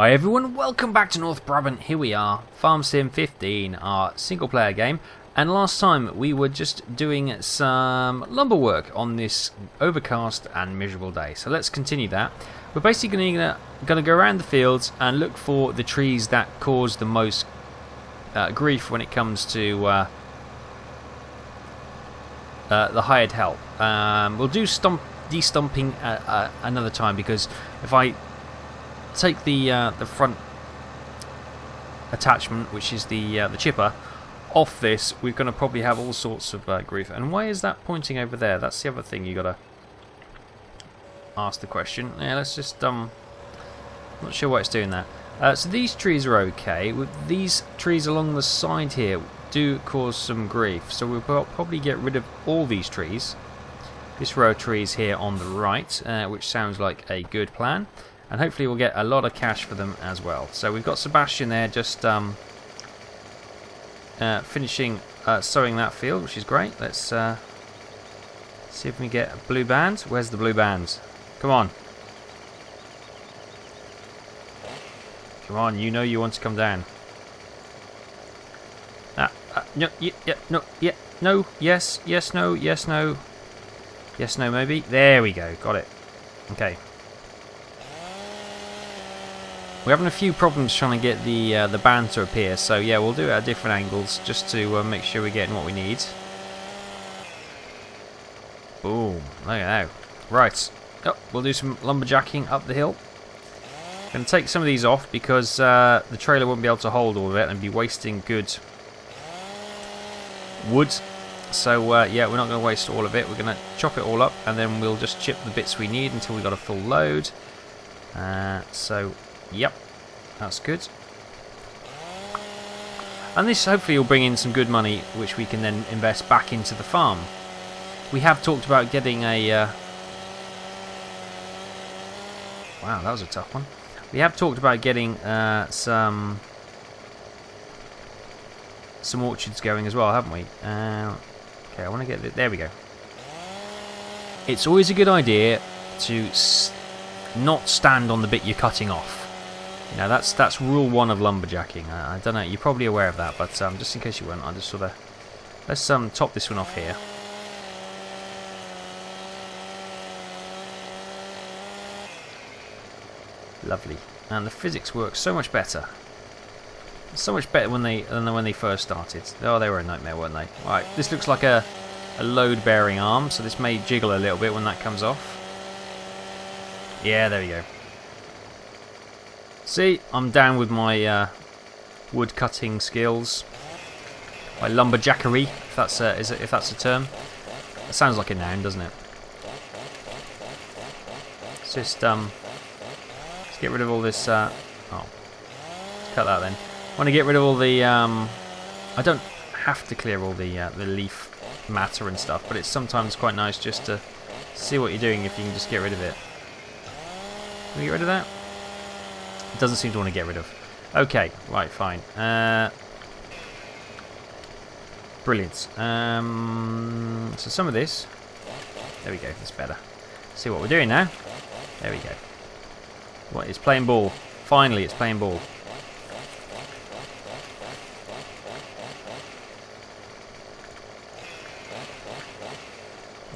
Hi everyone, welcome back to North-Brabant. Here we are, FS15, our single player game. And last time we were just doing some lumber work on this overcast and miserable day. So let's continue that. We're basically going to go around the fields and look for the trees that cause the most grief when it comes to the hired help. We'll do de-stumping another time, because if I take the front attachment, which is the chipper, off this, we're going to probably have all sorts of grief. And why is that pointing over there? That's the other thing you got to ask the question. Yeah, let's just not sure why it's doing that. So these trees are okay. With these trees along the side here do cause some grief, so we'll probably get rid of all these trees. This row of trees here on the right, which sounds like a good plan. And hopefully we'll get a lot of cash for them as well. So we've got Sebastian there just finishing sowing that field, which is great. Let's see if we get a blue band. Where's the blue band? Come on. Come on, you know you want to come down. No, yeah, no, yeah, no, yes, yes, no, yes, no. Yes, no, maybe. There we go, got it. Okay. We're having a few problems trying to get the band to appear, so yeah, we'll do it at different angles just to make sure we're getting what we need. Boom, look at that. Right, oh, we'll do some lumberjacking up the hill. Going to take some of these off because the trailer won't be able to hold all of it and be wasting good wood. So yeah, we're not going to waste all of it. We're going to chop it all up and then we'll just chip the bits we need until we've got a full load. So yep, that's good. And this hopefully will bring in some good money, which we can then invest back into the farm. We have talked about getting a... Wow, that was a tough one. We have talked about getting some orchards going as well, haven't we? Okay, I want to get... There we go. It's always a good idea to not stand on the bit you're cutting off. You know, that's rule one of lumberjacking. I don't know, you're probably aware of that, but just in case you weren't, I'll just sort of... Let's top this one off here. Lovely. And the physics work so much better. So much better than when they first started. Oh, they were a nightmare, weren't they? Right, this looks like a load-bearing arm, so this may jiggle a little bit when that comes off. Yeah, there we go. See, I'm down with my wood cutting skills, my lumberjackery, if that's a term. It sounds like a noun, doesn't it? Let's just let's get rid of all this. Oh, let's cut that then. I want to get rid of all the. I don't have to clear all the leaf matter and stuff, but it's sometimes quite nice just to see what you're doing if you can just get rid of it. Can we get rid of that? It doesn't seem to want to get rid of. Okay, right, fine. Brilliant. So some of this. There we go, that's better. See what we're doing now. There we go. What, it's playing ball. Finally, it's playing ball.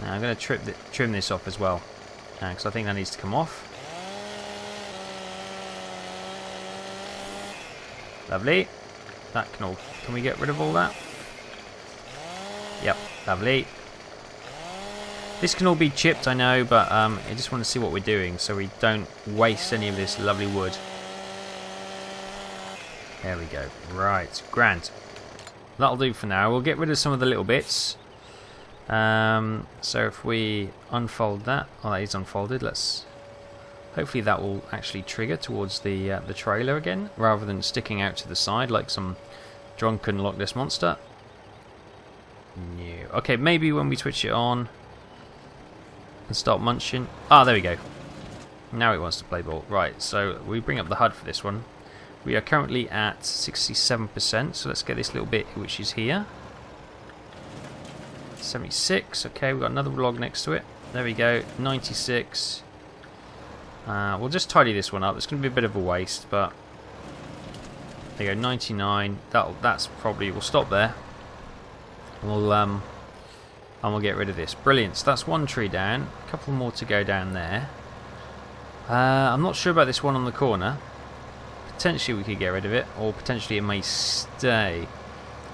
Now I'm going to trim this off as well, because I think that needs to come off. Lovely. That can all... Can we get rid of all that? Yep, lovely. This can all be chipped, I know, but I just want to see what we're doing so we don't waste any of this lovely wood. There we go. Right, grand. That'll do for now. We'll get rid of some of the little bits. So if we unfold that... Oh, that is unfolded. Let's... Hopefully that will actually trigger towards the trailer again, rather than sticking out to the side like some drunken Loch Ness monster. No. Okay, maybe when we switch it on and start munching. Ah, there we go. Now it wants to play ball. Right, so we bring up the HUD for this one. We are currently at 67%, so let's get this little bit which is here. 76. Okay, we've got another log next to it. There we go. 96. We'll just tidy this one up. It's going to be a bit of a waste, but there you go, 99. That's probably, we'll stop there. And we'll get rid of this. Brilliant. So that's one tree down. A couple more to go down there. I'm not sure about this one on the corner. Potentially we could get rid of it, or potentially it may stay.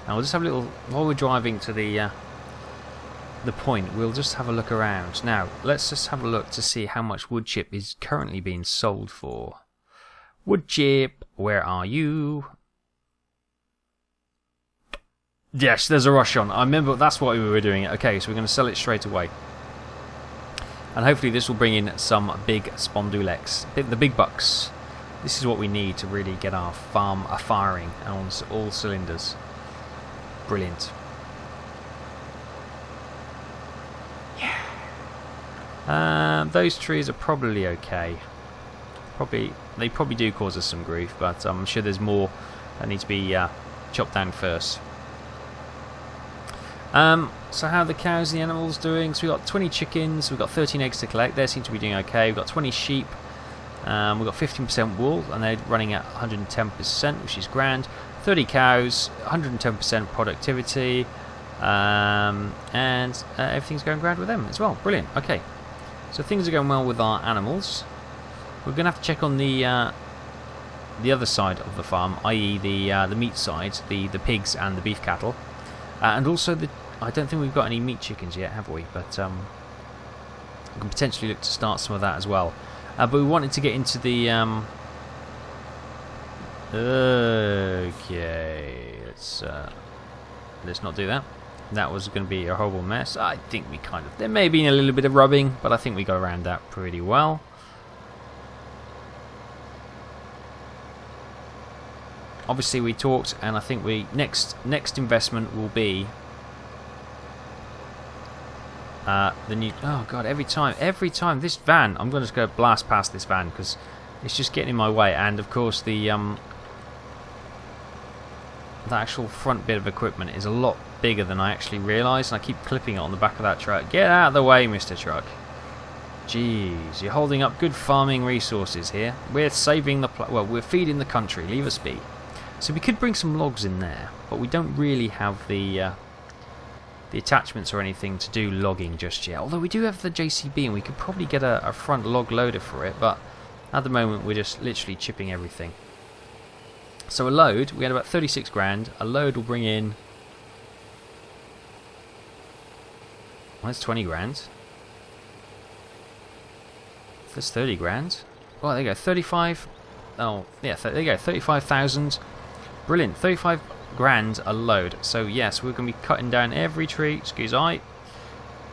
And we'll just have a little, while we're driving to the point, we'll just have a look around. Now, let's just have a look to see how much wood chip is currently being sold for. Wood chip, where are you? Yes, there's a rush on. I remember that's why we were doing it. Okay, so we're going to sell it straight away. And hopefully this will bring in some big spondulex, the big bucks. This is what we need to really get our farm firing on all cylinders. Brilliant. Yeah. Those trees are probably okay. They probably do cause us some grief, but I'm sure there's more that need to be chopped down first. So how are the cows and the animals doing? So we've got 20 chickens, we've got 13 eggs to collect. They seem to be doing okay. We've got 20 sheep, we've got 15% wool, and they're running at 110%, which is grand. 30 cows, 110% productivity, and everything's going grand with them as well. Brilliant. Okay, so things are going well with our animals. We're going to have to check on the other side of the farm, i.e. the meat side, the pigs and the beef cattle, and also I don't think we've got any meat chickens yet, have we? But we can potentially look to start some of that as well. But we wanted to get into the okay, let's not do that. That was going to be a horrible mess. I think we there may have been a little bit of rubbing, but I think we got around that pretty well. Obviously we talked, and I think we next investment will be the new. Oh god! Every time this van, I'm going to just go blast past this van because it's just getting in my way. And of course the actual front bit of equipment is a lot bigger than I actually realised, and I keep clipping it on the back of that truck. Get out of the way, Mr. Truck. Jeez, you're holding up good farming resources here. We're saving we're feeding the country. Leave us be. So we could bring some logs in there, but we don't really have the attachments or anything to do logging just yet. Although we do have the JCB, and we could probably get a front log loader for it, but at the moment we're just literally chipping everything. So a load, we had about 36 grand. A load will bring in, well, that's 20 grand. That's 30 grand. Oh, there you go, 35. Oh, yeah, there you go, 35,000. Brilliant, 35 grand a load. So yes, we're going to be cutting down every tree. Excuse I.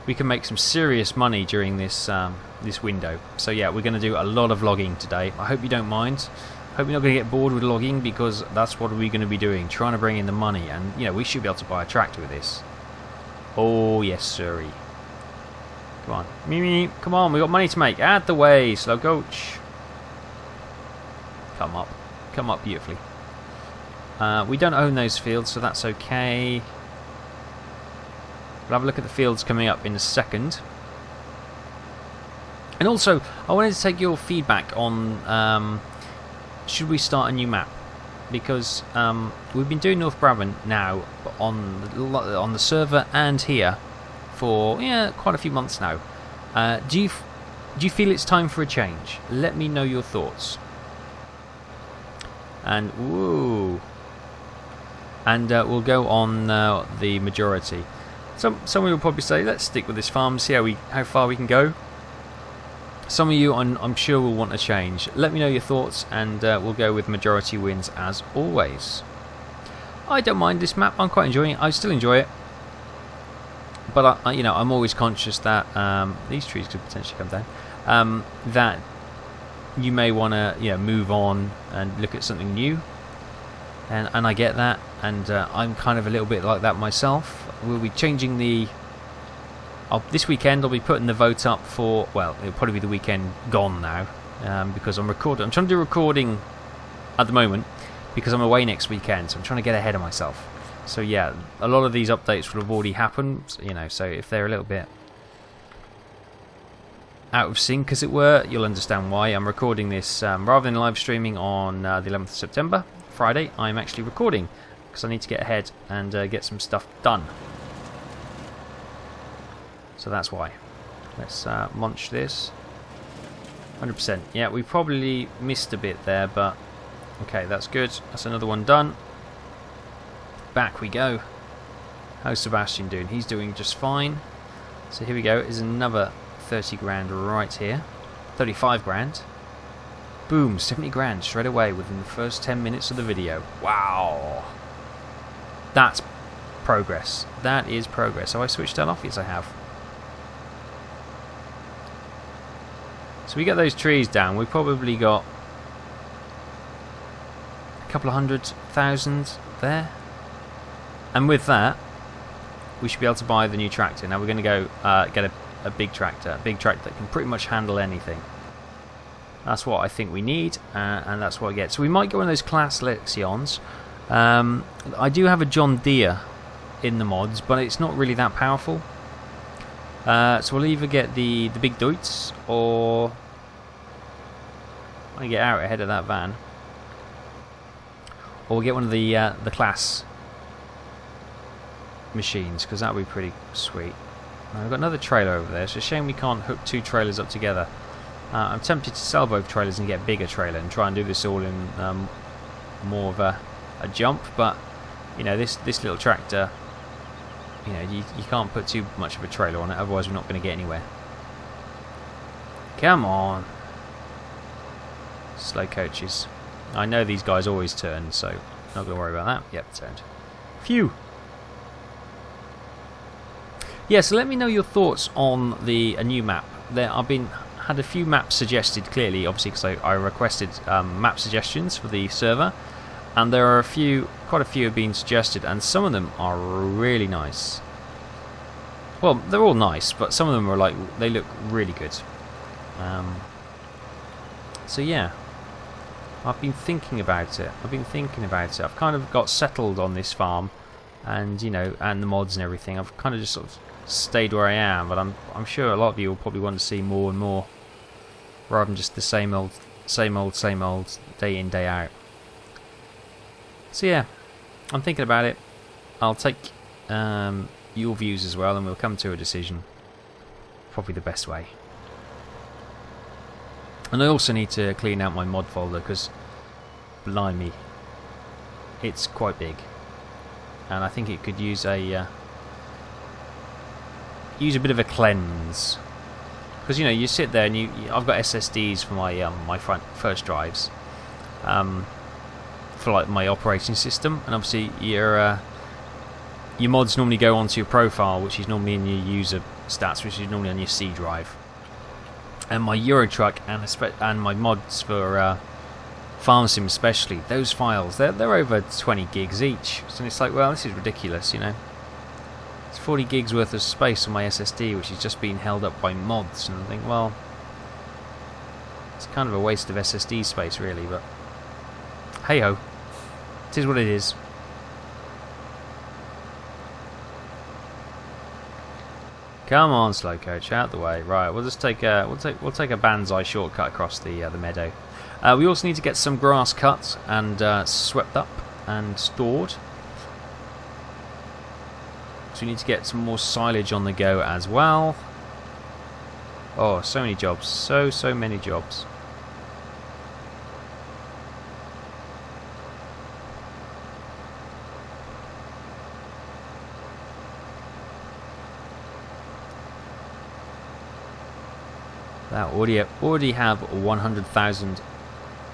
We can make some serious money during this this window. So yeah, we're going to do a lot of logging today. I hope you don't mind. Hope you're not going to get bored with logging, because that's what we're going to be doing, trying to bring in the money. And you know, we should be able to buy a tractor with this. Oh yes, sirree. Come on, Mimi, come on, we got money to make. Out the way, slow coach. Come up beautifully. We don't own those fields, so that's okay. We'll have a look at the fields coming up in a second. And also, I wanted to take your feedback on should we start a new map? Because we've been doing North-Brabant now on the server and here for quite a few months now. Do you feel it's time for a change? Let me know your thoughts. And we'll go on the majority. Someone will probably say, let's stick with this farm, see how far we can go. Some of you, I'm sure, will want a change. Let me know your thoughts, and we'll go with majority wins as always. I don't mind this map. I'm quite enjoying it. I still enjoy it, but I'm always conscious that these trees could potentially come down. That you may want to move on and look at something new, and I get that, and I'm kind of a little bit like that myself. We'll be changing this weekend. I'll be putting the vote up for, well, it'll probably be the weekend gone now, because I'm trying to do recording at the moment because I'm away next weekend, so I'm trying to get ahead of myself. So yeah, a lot of these updates will have already happened, so if they're a little bit out of sync, as it were. You'll understand why. I'm recording this rather than live streaming on the 11th of September, Friday. I'm actually recording because I need to get ahead and get some stuff done. So that's why. Let's munch this. 100%. Yeah, we probably missed a bit there, but okay, that's good. That's another one done. Back we go. How's Sebastian doing? He's doing just fine. So here we go. Is another 30 grand right here. 35 grand. Boom, 70 grand straight away within the first 10 minutes of the video. Wow. That's progress. That is progress. Have I switched that off? Yes, I have. So we get those trees down. We've probably got a couple of 100,000 there. And with that, we should be able to buy the new tractor. Now we're going to go get a big tractor. A big tractor that can pretty much handle anything. That's what I think we need, and that's what I get. So we might get one of those class Lexions. I do have a John Deere in the mods, but it's not really that powerful. So we'll either get the big Deutz, or I get out ahead of that van, or we'll get one of the class machines, because that would be pretty sweet. We've got another trailer over there. It's a shame we can't hook two trailers up together. I'm tempted to sell both trailers and get a bigger trailer and try and do this all in more of a jump, but you know, this little tractor, you know, you can't put too much of a trailer on it, otherwise we're not going to get anywhere. Come on. Slow coaches. I know these guys always turn, so not going to worry about that. Yep, turned. Phew. Yeah, so let me know your thoughts on a new map. I've had a few maps suggested, clearly, obviously, because I requested map suggestions for the server, and there are quite a few have been suggested, and some of them are really nice. Well, they're all nice, but some of them are they look really good. So yeah, I've been thinking about it. I've kind of got settled on this farm, and you know, and the mods and everything. I've kind of just sort of stayed where I am, but I'm sure a lot of you will probably want to see more and more, rather than just the same old, day in, day out. So yeah, I'm thinking about it. I'll take your views as well, and we'll come to a decision. Probably the best way. And I also need to clean out my mod folder, because blimey, it's quite big, and I think it could use a bit of a cleanse. Because you know, you sit there and I've got SSDs for my my first drives, for like my operating system, and obviously your mods normally go onto your profile, which is normally in your user stats, which is normally on your C drive. And my Euro truck and my mods for Farm Sim especially, those files, they're over 20 gigs each. So it's like, well, this is ridiculous, you know. It's 40 gigs worth of space on my SSD, which is just being held up by mods, and I think, well, it's kind of a waste of SSD space, really, but hey ho, it is what it is. Come on, slow coach, out the way. Right, we'll just take a we'll take a Banzai shortcut across the meadow. We also need to get some grass cut and swept up and stored. So we need to get some more silage on the go as well. Oh, so many jobs, so many jobs. That already have 100,000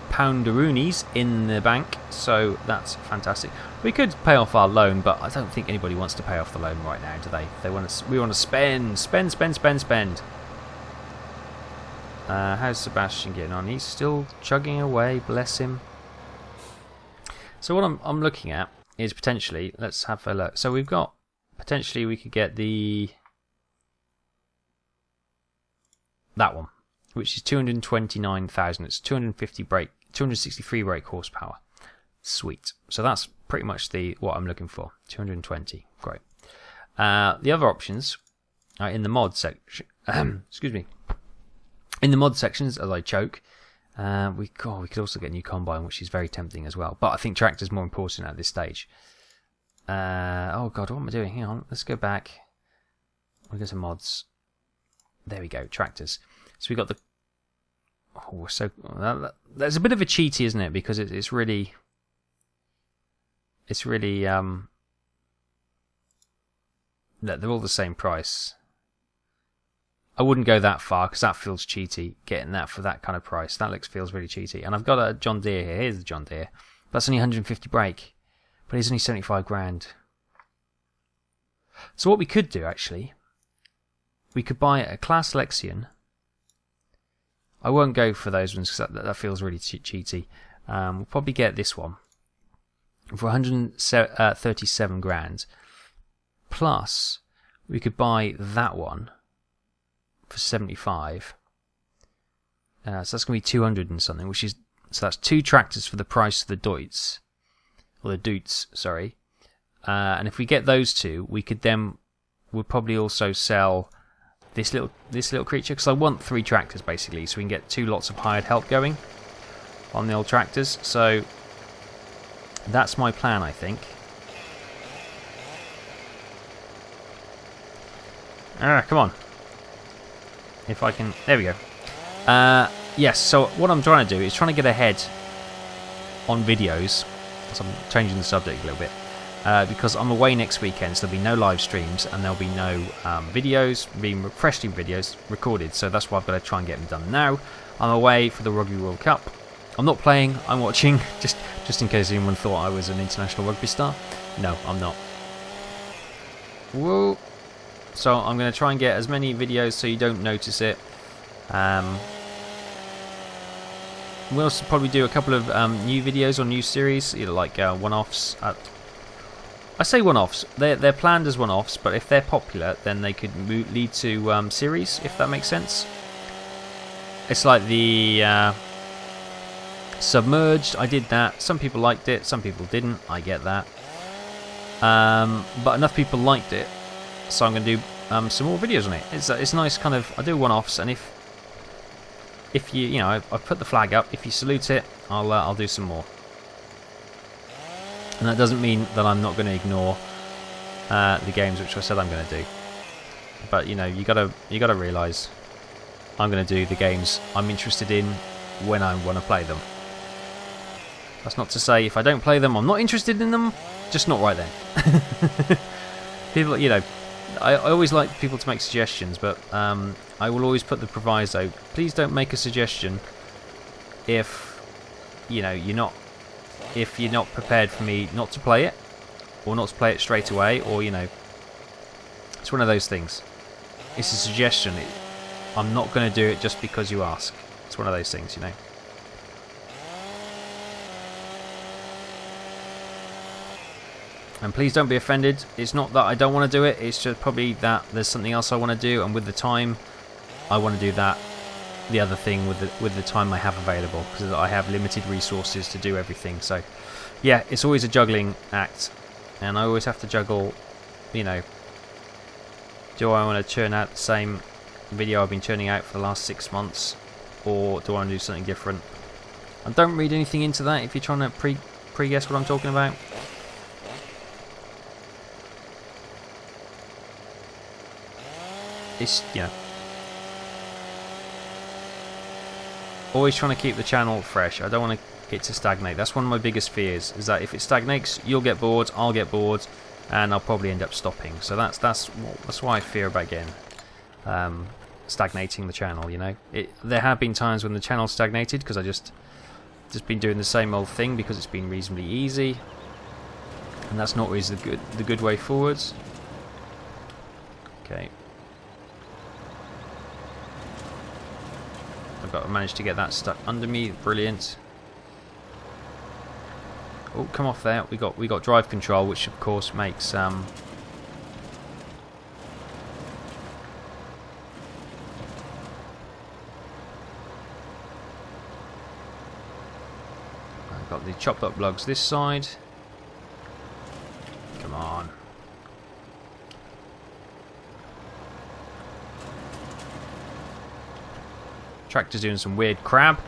pounderoonies in the bank, so that's fantastic. We could pay off our loan, but I don't think anybody wants to pay off the loan right now, do they? We want to spend. How's Sebastian getting on? He's still chugging away, bless him. So what I'm looking at is potentially, let's have a look. So we've got, potentially we could get that one, which is 229,000. It's 263 brake horsepower. Sweet. So that's pretty much what I'm looking for. 220. Great. The other options are in the mod section. Excuse me. In the mod sections, as I choke, we could also get a new combine, which is very tempting as well. But I think tractor's more important at this stage. Oh god, what am I doing? Hang on, let's go back. We'll go to mods. There we go, tractors. So we got the. Oh, so that's a bit of a cheaty, isn't it? Because it's really. They're all the same price. I wouldn't go that far because that feels cheaty. Getting that for that kind of price, that feels really cheaty. And I've got a John Deere here. Here's the John Deere. That's only 150 brake, but it's only 75 grand. So what we could do actually, we could buy a Class Lexion. I won't go for those ones because that feels really cheaty. We'll probably get this one for 137 grand. Plus, we could buy that one for 75. So that's going to be 200 and something, so that's 2 tractors for the price of the Deutz. Or the Dutes, sorry. And if we get those 2, we'll probably also sell this little creature, because I want 3 tractors basically, so we can get 2 lots of hired help going on the old tractors. So that's my plan, I think. Come on. If I can... There we go. Yes, so what I'm trying to do is trying to get ahead on videos. So I'm changing the subject a little bit. Because I'm away next weekend, so there'll be no live streams and there'll be no freshly videos recorded. So that's why I've got to try and get them done now. I'm away for the Rugby World Cup. I'm not playing, I'm watching, just in case anyone thought I was an international rugby star. No, I'm not. Whoa. So I'm going to try and get as many videos so you don't notice it. We'll also probably do a couple of new videos or new series, either like one-offs. I say one-offs, they're planned as one-offs, but if they're popular, then they could lead to series, if that makes sense. It's like the Submerged, I did that. Some people liked it, some people didn't, I get that. But enough people liked it, so I'm going to do some more videos on it. It's nice kind of, I do one-offs, and if you know, I put the flag up, if you salute it, I'll do some more. And that doesn't mean that I'm not going to ignore the games which I said I'm going to do. But you know, you gotta realise I'm going to do the games I'm interested in when I want to play them. That's not to say if I don't play them, I'm not interested in them. Just not right then. People, you know, I always like people to make suggestions, but I will always put the proviso: please don't make a suggestion if you know you're not prepared for me not to play it, or not to play it straight away, or you know, it's one of those things. It's a suggestion. I'm not going to do it just because you ask. It's one of those things, you know. And please don't be offended. It's not that I don't want to do it. It's just probably that there's something else I want to do, and with the time, I want to do that. The other thing with the time I have available, because I have limited resources to do everything. So, yeah, it's always a juggling act, and I always have to juggle. You know, do I want to churn out the same video I've been churning out for the last 6 months, or do I want to do something different? And don't read anything into that if you're trying to pre-guess what I'm talking about. It's, you know, always trying to keep the channel fresh. I don't want it to stagnate. That's one of my biggest fears, is that if it stagnates, you'll get bored, I'll get bored, and I'll probably end up stopping. So that's why I fear about getting stagnating the channel. You know, there have been times when the channel stagnated because I just been doing the same old thing because it's been reasonably easy, and that's not always the good way forwards. Okay. I managed to get that stuck under me. Brilliant. Oh, come off there. We got drive control, which of course makes I've got the chopped up lugs this side. Come on. Tractor's doing some weird crab.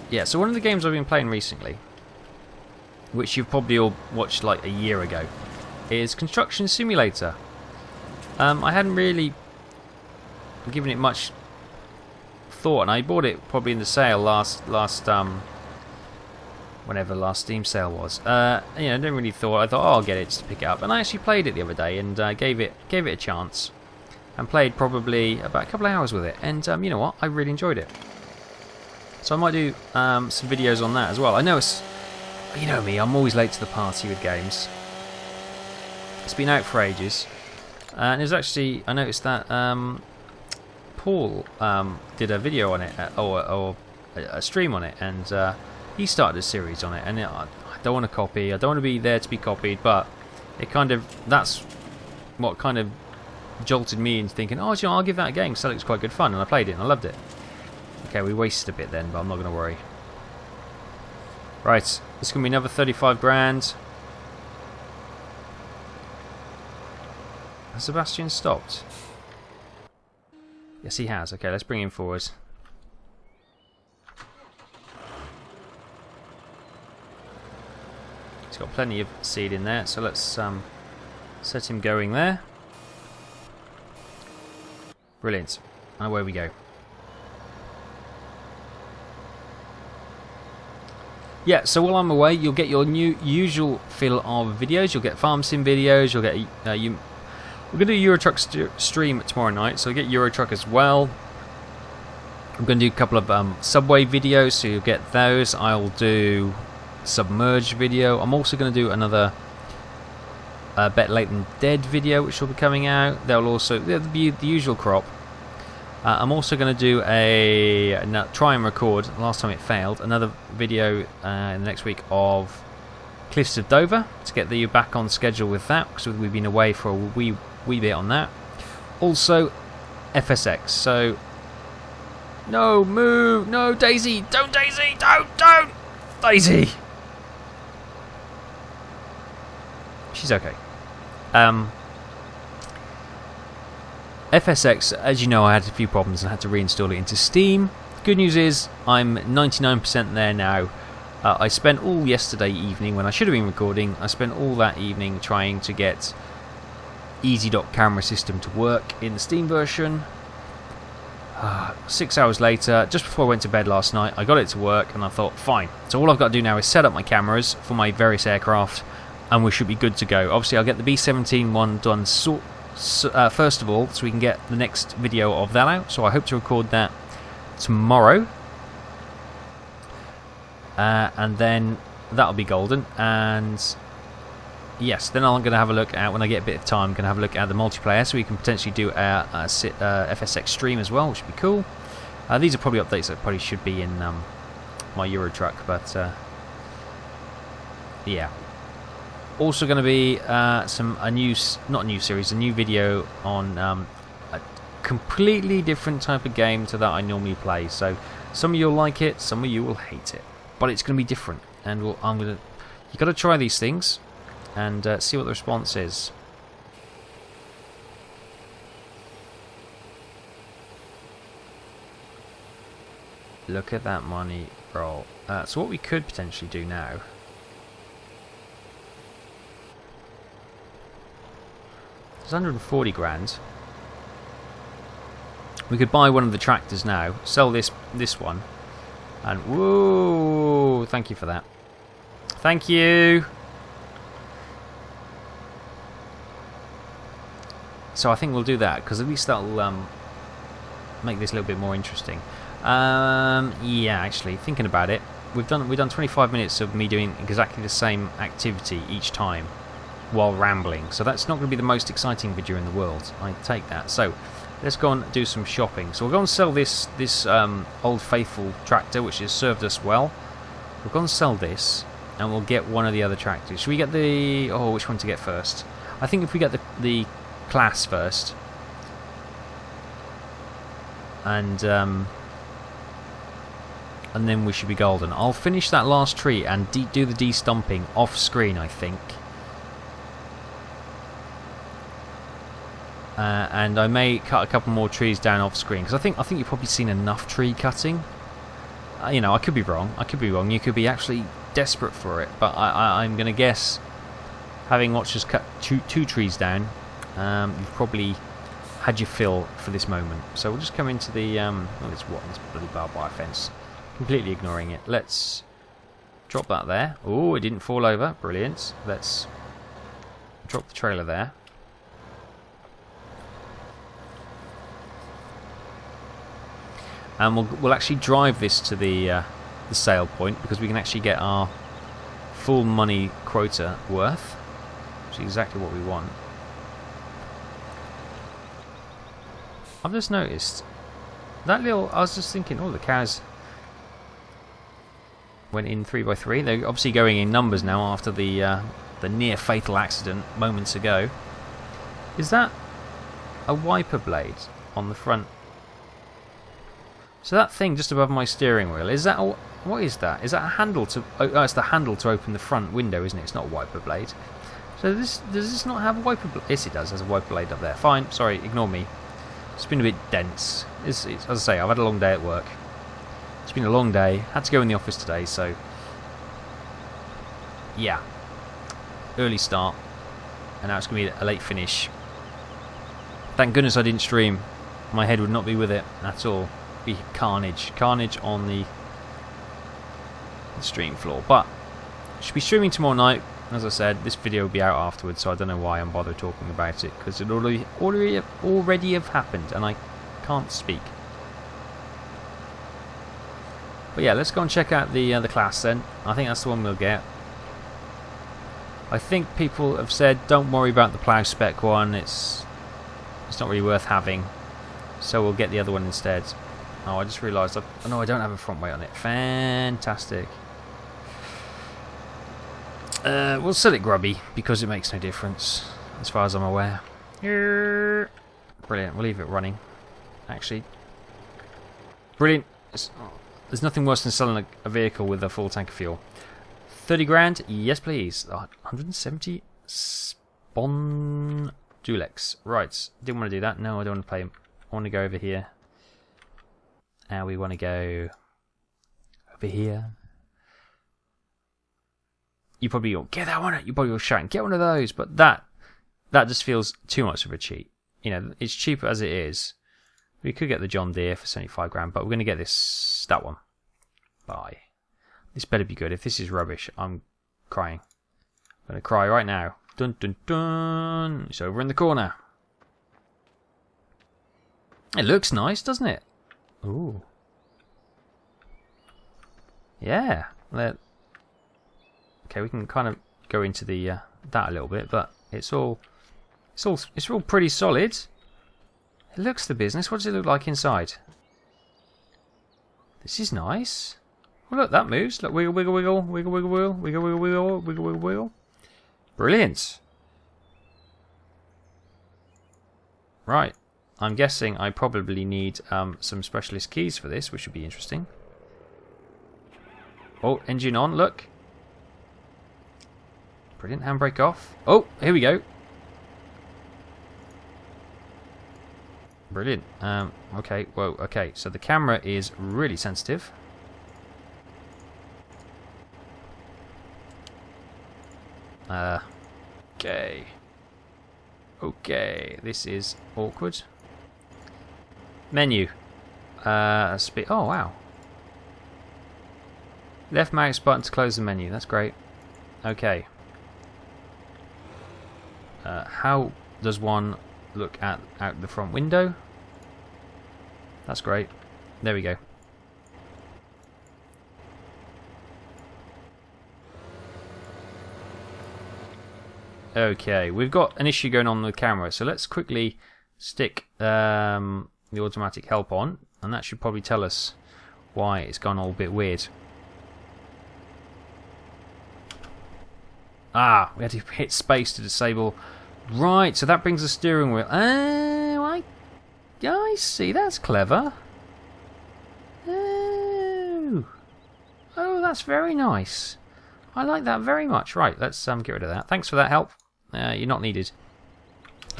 Yeah, so one of the games I've been playing recently, which you've probably all watched like a year ago, is Construction Simulator. I hadn't really given it much thought, and I bought it probably in the sale whenever the last Steam sale was. You know, I didn't really thought. I thought, oh, I'll get it just to pick it up, and I actually played it the other day and gave it a chance, and played probably about a couple of hours with it, and you know what, I really enjoyed it. So I might do some videos on that as well. I know it's, you know me, I'm always late to the party with games. It's been out for ages, and there's actually, I noticed that Paul did a video on it, or a stream on it, and he started a series on it, and I don't want to copy, I don't want to be there to be copied, but it kind of, that's what kind of jolted me into thinking, oh, you know, I'll give that a game, because that looks quite good fun, and I played it and I loved it. Okay, we wasted a bit then, but I'm not going to worry. Right, this is going to be another 35 grand. Has Sebastian stopped? Yes, he has. Okay, let's bring him forward. He's got plenty of seed in there, so let's set him going there. Brilliant. And away we go. Yeah, so while I'm away, you'll get your new usual fill of videos. You'll get farm sim videos. You'll get we're going to do Euro Truck stream tomorrow night, so you'll get Euro Truck as well. I'm going to do a couple of Subway videos, so you'll get those. I'll do Submerged video. I'm also going to do another Bet Late Than Dead video, which will be coming out. There'll also be the usual crop. I'm also going to do try and record, last time it failed, another video in the next week of Cliffs of Dover, to get you back on schedule with that, because we've been away for a wee bit on that. Also, FSX, so... No, move! No, Daisy! Don't, Daisy! Don't! Daisy! She's okay. FSX, as you know, I had a few problems and had to reinstall it into Steam. Good news is I'm 99% there now. I spent all yesterday evening, when I should have been recording, I spent all that evening trying to get Easy.Camera camera system to work in the Steam version. 6 hours later, just before I went to bed last night, I got it to work, and I thought, fine. So all I've got to do now is set up my cameras for my various aircraft, and we should be good to go. Obviously, I'll get the B-17 one done first of all, so we can get the next video of that out. So I hope to record that tomorrow, and then that'll be golden. And yes, then I'm going to have a look at, when I get a bit of time, I'm going to have a look at the multiplayer, so we can potentially do a FSX stream as well, which would be cool. These are probably updates that probably should be in my Euro Truck, but yeah. Also going to be a new video on a completely different type of game to that I normally play. So some of you'll like it, some of you will hate it, but it's going to be different. And you got to try these things and see what the response is. Look at that money roll. So what we could potentially do now. It's 140 grand. We could buy one of the tractors now, sell this one, and whoa! Thank you for that. Thank you. So I think we'll do that, because at least that'll make this a little bit more interesting. Yeah, actually, thinking about it, we've done 25 minutes of me doing exactly the same activity each time, while rambling, so that's not going to be the most exciting video in the world. I take that. So let's go and do some shopping. So we'll go and sell this Old Faithful tractor, which has served us well. We'll go and sell this, and we'll get one of the other tractors. Should we get the... oh, which one to get first? I think if we get the class first, and then we should be golden. I'll finish that last tree and do the de-stumping off screen, I think. and I may cut a couple more trees down off screen because I think you've probably seen enough tree cutting. You know, I could be wrong. You could be actually desperate for it, but I'm going to guess, having watched us cut two trees down, you've probably had your fill for this moment. So we'll just come into the this bloody barbed wire fence, completely ignoring it. Let's drop that there. Oh, it didn't fall over. Brilliant. Let's drop the trailer there. And we'll actually drive this to the sale point because we can actually get our full money quota worth, which is exactly what we want. I've just noticed that little. I was just thinking, oh, the cows went in 3x3. They're obviously going in numbers now after the near fatal accident moments ago. Is that a wiper blade on the front? So that thing just above my steering wheel, is that what is that? Is that a handle to? Oh, it's the handle to open the front window, isn't it? It's not a wiper blade. So does this not have a wiper blade? Yes, it does. There's a wiper blade up there. Fine. Sorry, ignore me. It's been a bit dense. As I say, I've had a long day at work. It's been a long day. Had to go in the office today, so yeah, early start, and now it's going to be a late finish. Thank goodness I didn't stream. My head would not be with it at all. Be carnage on the stream floor. But should be streaming tomorrow night. As I said, this video will be out afterwards, so I don't know why I'm bothered talking about it, because it already have happened and I can't speak. But yeah, let's go and check out the class then. I think that's the one we'll get. I think people have said don't worry about the plough spec one. It's not really worth having, so we'll get the other one instead. Oh, I just realised. Oh no, I don't have a front weight on it. Fantastic. We'll sell it grubby because it makes no difference as far as I'm aware. Brilliant. We'll leave it running. Actually, brilliant. There's nothing worse than selling a vehicle with a full tank of fuel. 30 grand? Yes, please. 170 Spawn Dulex. Right. Didn't want to do that. No, I don't want to play him. I want to go over here. And we want to go over here. You probably will get that one. You probably will shout, get one of those. But that just feels too much of a cheat. You know, it's cheap as it is. We could get the John Deere for 75 grand, but we're going to get that one. Bye. This better be good. If this is rubbish, I'm crying. I'm going to cry right now. Dun dun dun. It's over in the corner. It looks nice, doesn't it? Ooh. Yeah. Okay, we can kind of go into the that a little bit, but it's all pretty solid. It looks the business. What does it look like inside? This is nice. Well, look, that moves. Look, wiggle, wiggle, wiggle, wiggle, wiggle, wiggle, wiggle, wiggle, wiggle, wiggle, wiggle, wiggle. Brilliant. Right. I'm guessing I probably need some specialist keys for this, which would be interesting. Oh, engine on, look. Brilliant, handbrake off. Oh, here we go. Brilliant. Okay, whoa, okay. So the camera is really sensitive. Okay. Okay, this is awkward. Menu. Oh, wow. Left mouse button to close the menu. That's great. Okay. How does one look out the front window? That's great. There we go. Okay, we've got an issue going on with the camera, so let's quickly stick the automatic help on, and that should probably tell us why it's gone all a bit weird. Ah, we had to hit space to disable. Right, so that brings the steering wheel. Oh, I see. That's clever. Oh, that's very nice. I like that very much. Right, let's get rid of that. Thanks for that help. You're not needed.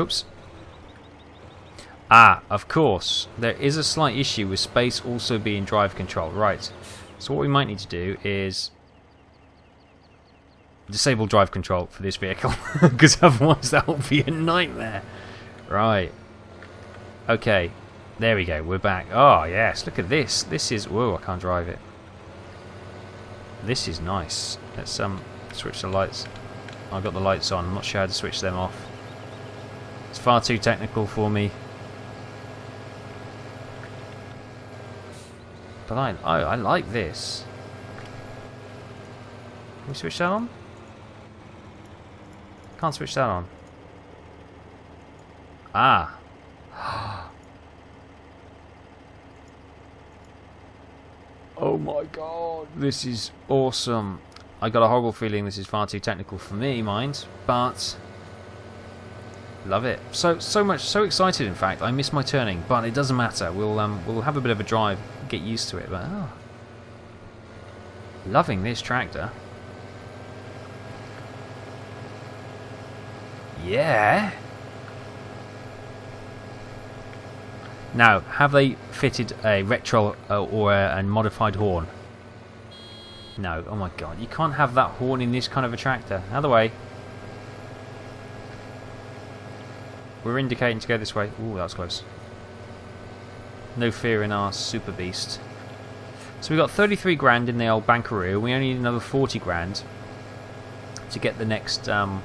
Oops. Ah, of course. There is a slight issue with space also being drive control. Right. So what we might need to do is disable drive control for this vehicle. Because otherwise that will be a nightmare. Right. Okay. There we go. We're back. Oh, yes. Look at this. This is... Whoa, I can't drive it. This is nice. Let's switch the lights. I've got the lights on. I'm not sure how to switch them off. It's far too technical for me. But I like this. Can we switch that on? Can't switch that on. Ah. Oh my god, this is awesome. I got a horrible feeling this is far too technical for me, mind, but love it. So excited. In fact, I missed my turning, but it doesn't matter. We'll have a bit of a drive, get used to it. But loving this tractor. Yeah. Now, have they fitted a retro or a modified horn? No. Oh my god, you can't have that horn in this kind of a tractor. Other way. We're indicating to go this way. Ooh, that was close. No fear in our super beast. So we got 33 grand in the old bankaroo. We only need another 40 grand to get the next, the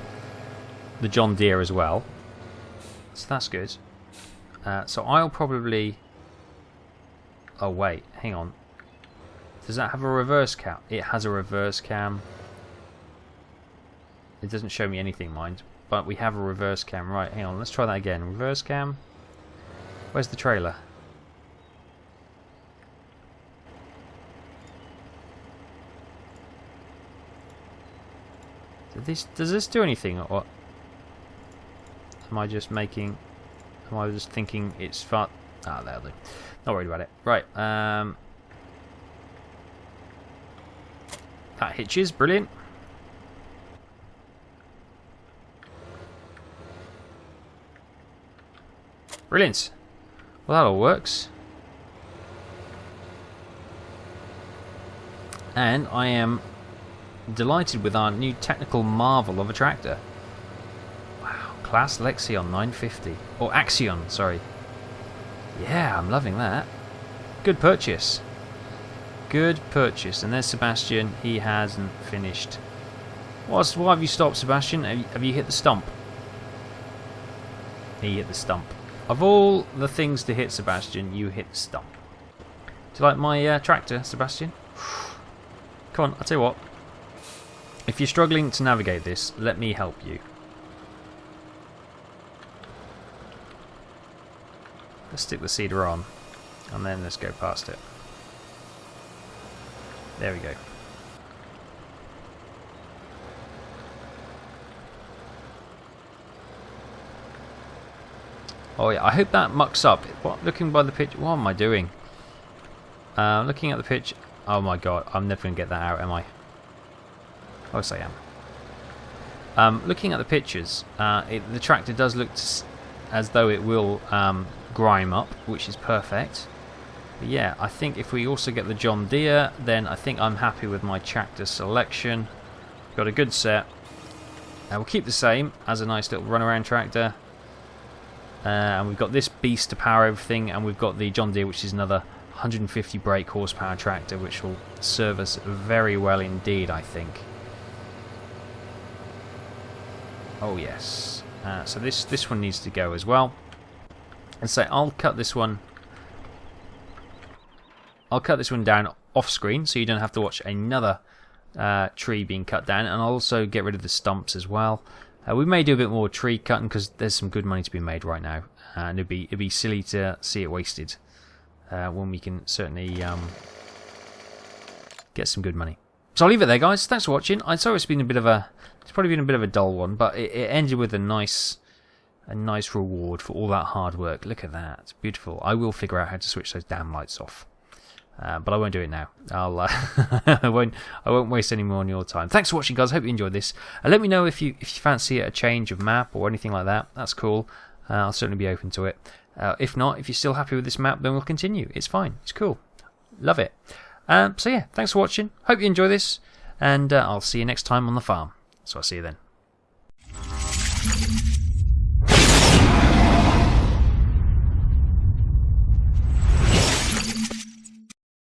John Deere as well. So that's good. So I'll probably... Oh wait, hang on. Does that have a reverse cam? It has a reverse cam. It doesn't show me anything, mind. But we have a reverse cam. Right, hang on. Let's try that again. Reverse cam. Where's the trailer? Does this do anything? Or what? Am I just making... Am I just thinking it's fun? Ah, that'll do. Not worried about it. Right. That hitches. Brilliant. Brilliant. Well, that all works. And I am delighted with our new technical marvel of a tractor. Wow. Class Lexion 950. Or Axion, sorry. Yeah, I'm loving that. Good purchase. Good purchase. And there's Sebastian. He hasn't finished. Why have you stopped, Sebastian? Have you hit the stump? He hit the stump. Of all the things to hit, Sebastian, you hit the stump. Do you like my tractor, Sebastian? Come on, I'll tell you what. If you're struggling to navigate this, let me help you. Let's stick the cedar on, and then let's go past it. There we go. Oh yeah, I hope that mucks up. What, looking by the pitch, what am I doing? Looking at the pitch, oh my god, I'm never going to get that out, am I? Oh, yes I am. Looking at the pictures, the tractor does look as though it will grime up, which is perfect. But yeah, I think if we also get the John Deere, then I think I'm happy with my tractor selection. Got a good set. We'll keep the same as a nice little runaround tractor. And we've got this beast to power everything, and we've got the John Deere, which is another 150 brake horsepower tractor, which will serve us very well indeed, I think. Oh yes. So this one needs to go as well. And so I'll cut this one. I'll cut this one down off screen, so you don't have to watch another tree being cut down, and I'll also get rid of the stumps as well. We may do a bit more tree cutting because there's some good money to be made right now, and it'd be silly to see it wasted when we can certainly get some good money. So I'll leave it there, guys. Thanks for watching. I'm sorry it's probably been a bit of a dull one, but it ended with a nice reward for all that hard work. Look at that, it's beautiful. I will figure out how to switch those damn lights off. But I won't do it now. I won't waste any more on your time. Thanks for watching, guys. I hope you enjoyed this. Let me know if you fancy a change of map or anything like that. That's cool. I'll certainly be open to it. If not, if you're still happy with this map, then we'll continue. It's fine. It's cool. Love it. So yeah, thanks for watching. Hope you enjoy this, and I'll see you next time on the farm. So I'll see you then.